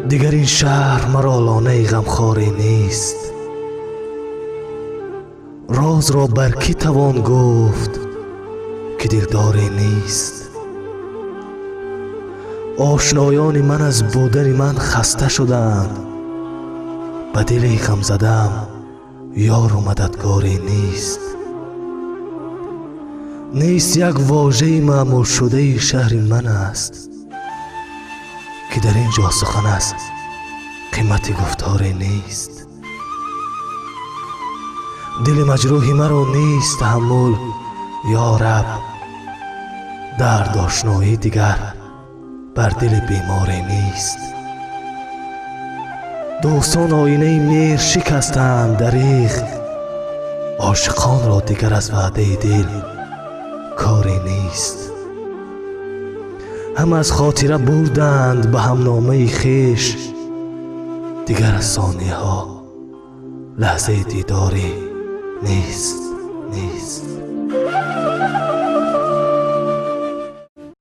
دیگر این شهر مرا لانه غمخواری نیست. راز را بر کی توان گفت که دلداری نیست؟ آشنایان من از بودن من خسته شدند، به دل غم زدم یار و مددگاری نیست. نیست یک واژه معمول شده شهر من است که در اینجا سخن است قیمت گفتاری نیست. دل مجروح مرا نیست تحمل یا رب، درد آشنایی دیگر بر دل بیماری نیست. دوستان آینه مهر شکستند دریغ، عاشقان را دیگر از وعده دل کاری نیست. هم از خاطره بردند به هم نامه خویش، دیگر از ثانیه ها لحظه دیداری نیست.